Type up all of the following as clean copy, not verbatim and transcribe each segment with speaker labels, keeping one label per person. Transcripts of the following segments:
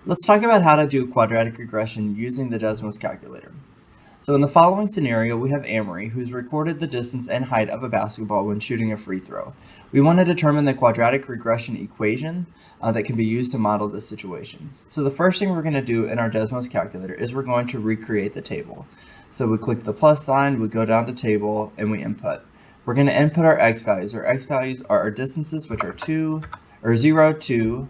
Speaker 1: Let's talk about how to do quadratic regression using the Desmos calculator. So in the following scenario, we have Amory, who's recorded the distance and height of a basketball when shooting a free throw. We want to determine the quadratic regression equation that can be used to model this situation. So the first thing we're going to do in our Desmos calculator is we're going to recreate the table. So we click the plus sign, we go down to table, and we input. We're going to input our x values. Our x values are our distances, which are 0, 2,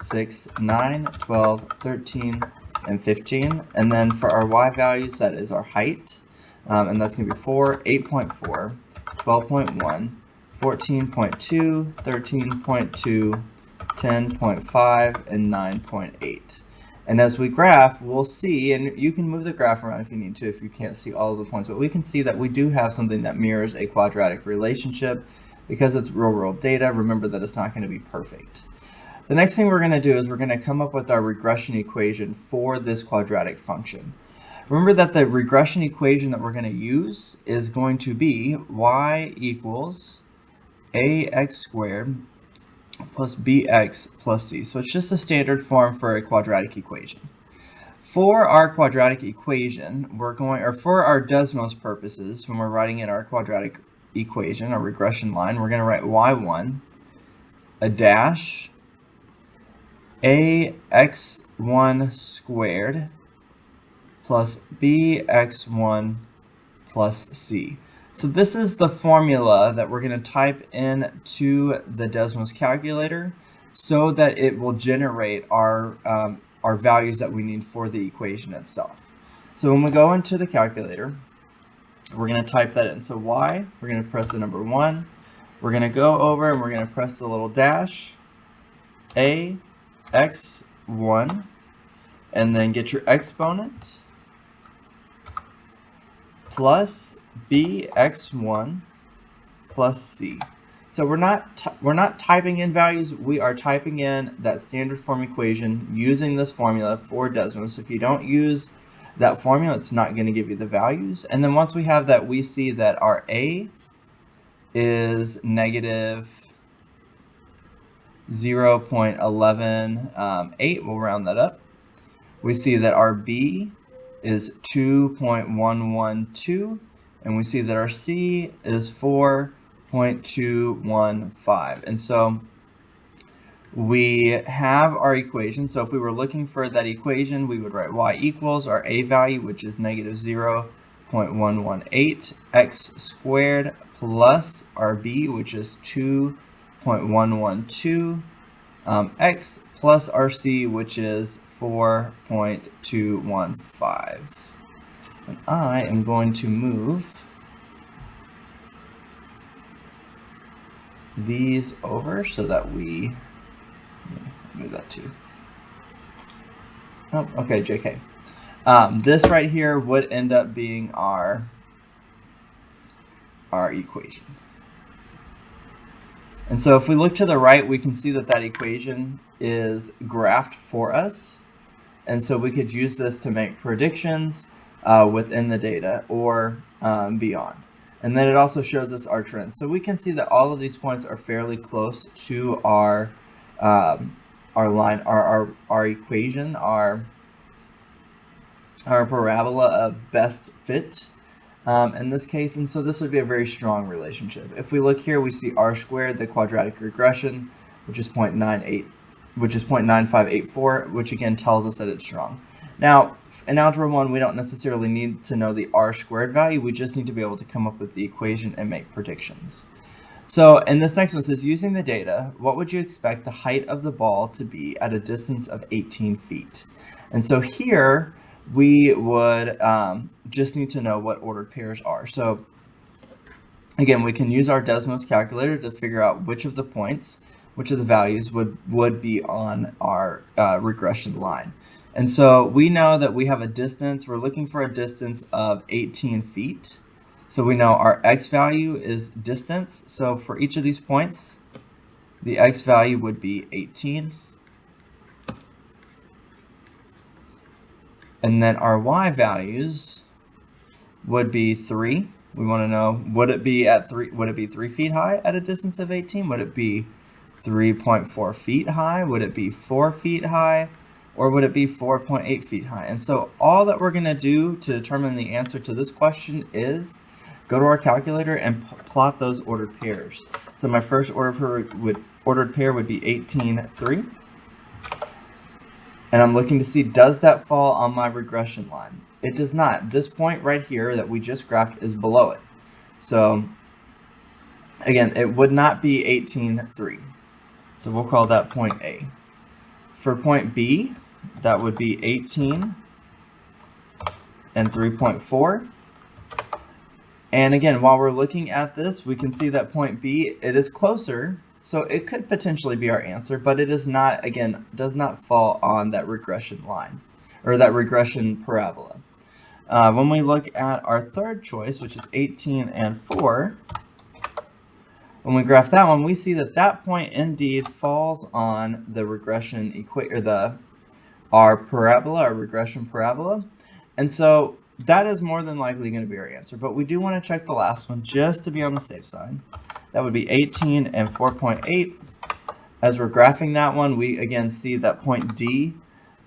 Speaker 1: 6, 9, 12, 13, and 15. And then for our y values, that is our height. And that's going to be 4, 8.4, 12.1, 14.2, 13.2, 10.5, and 9.8. And as we graph, we'll see, and you can move the graph around if you need to, if you can't see all of the points, but we can see that we do have something that mirrors a quadratic relationship. Because it's real-world data, remember that it's not going to be perfect. The next thing we're going to do is we're going to come up with our regression equation for this quadratic function. Remember that the regression equation that we're going to use is going to be y equals ax squared plus bx plus c. So it's just a standard form for a quadratic equation. For our quadratic equation, for our Desmos purposes, when we're writing in our quadratic equation, our regression line, we're going to write y1 a dash ax1 squared plus bx1 plus c. So this is the formula that we're going to type into the Desmos calculator so that it will generate our values that we need for the equation itself. So when we go into the calculator, we're going to type that in. So y, we're going to press the number 1. We're going to go over and we're going to press the little dash, a x1, and then get your exponent, plus bx1 plus c. So we're not typing in values, we are typing in that standard form equation using this formula for Desmos. If you don't use that formula, it's not going to give you the values. And then once we have that, we see that our a is negative 0.118, we'll round that up. We see that our b is 2.112, and we see that our c is 4.215. And so we have our equation. So if we were looking for that equation, we would write y equals our a value, which is negative 0.118 x squared plus our b, which is 2.112 x plus our c, which is 4.215. And I am going to move these over so that we move that too. Oh, okay, JK. This right here would end up being our equation. And so if we look to the right, we can see that that equation is graphed for us. And so we could use this to make predictions within the data or beyond. And then it also shows us our trends. So we can see that all of these points are fairly close to our line, our equation, our parabola of best fit in this case. And so this would be a very strong relationship. If we look here, we see r squared, the quadratic regression, which is 0.9584, which again tells us that it's strong. Now, in Algebra 1, we don't necessarily need to know the r squared value. We just need to be able to come up with the equation and make predictions. So in this next one, it says, using the data, what would you expect the height of the ball to be at a distance of 18 feet? And so here, we would just need to know what ordered pairs are. So again, we can use our Desmos calculator to figure out which of the points, which of the values would be on our regression line. And so we know that we have a distance, we're looking for a distance of 18 feet. So we know our x value is distance. So for each of these points, the x value would be 18. And then our y values would be 3. We want to know, would it be 3 feet high at a distance of 18? Would it be 3.4 feet high? Would it be 4 feet high? or would it be 4.8 feet high? And so all that we're going to do to determine the answer to this question is go to our calculator and plot those ordered pairs. So my first ordered pair would be 18, 3. And I'm looking to see, does that fall on my regression line? It does not. This point right here that we just graphed is below it. So again, it would not be 18, 3. So we'll call that point A. For point B, that would be 18 and 3.4. And again, while we're looking at this, we can see that point B, it is closer, so it could potentially be our answer, but it is not, again, does not fall on that regression line, or that regression parabola. When we look at our third choice, which is 18 and 4, when we graph that one, we see that that point indeed falls on the regression our parabola, our regression parabola. And so that is more than likely going to be our answer, but we do want to check the last one just to be on the safe side. That would be 18 and 4.8. As we're graphing that one, we again see that point D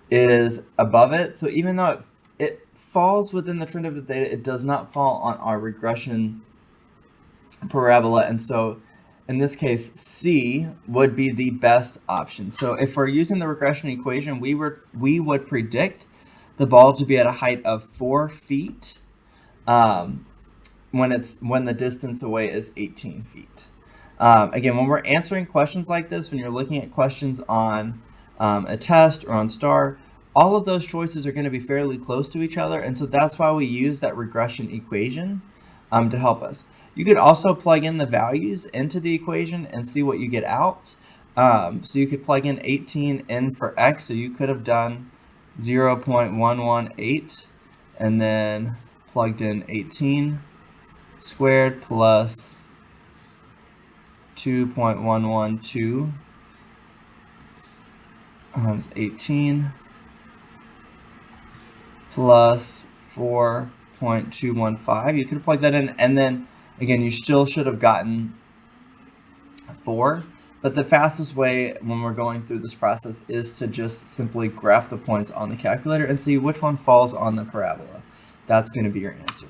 Speaker 1: is above it. So even though it falls within the trend of the theta, it does not fall on our regression parabola. And so in this case, C would be the best option. So if we're using the regression equation, we would predict the ball to be at a height of 4 feet when the distance away is 18 feet. Again, when we're answering questions like this, when you're looking at questions on a test or on STAR, all of those choices are going to be fairly close to each other, and so that's why we use that regression equation to help us. You could also plug in the values into the equation and see what you get out. So you could plug in 18 in for x, so you could have done 0.118 and then plugged in 18 squared plus 2.112 times 18 plus 4.215. You could plug that in, and then again, you still should have gotten 4. But the fastest way when we're going through this process is to just simply graph the points on the calculator and see which one falls on the parabola. That's going to be your answer.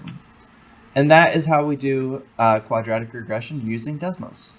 Speaker 1: And that is how we do quadratic regression using Desmos.